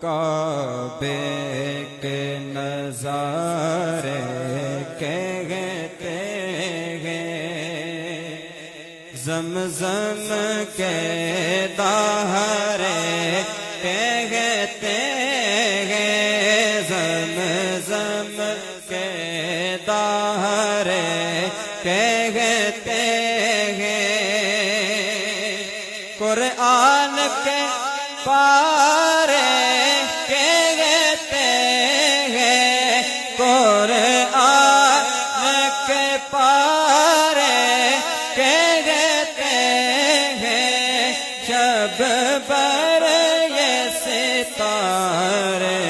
کعبے کے نظارے کہتے ہیں، زمزم کے دہرے کہتے ہیں، زمزم کے دہرے کہتے ہیں، قرآن کے پارے کہتے ہیں، قرآن کے پارے کہتے ہیں، شب پر یہ ستارے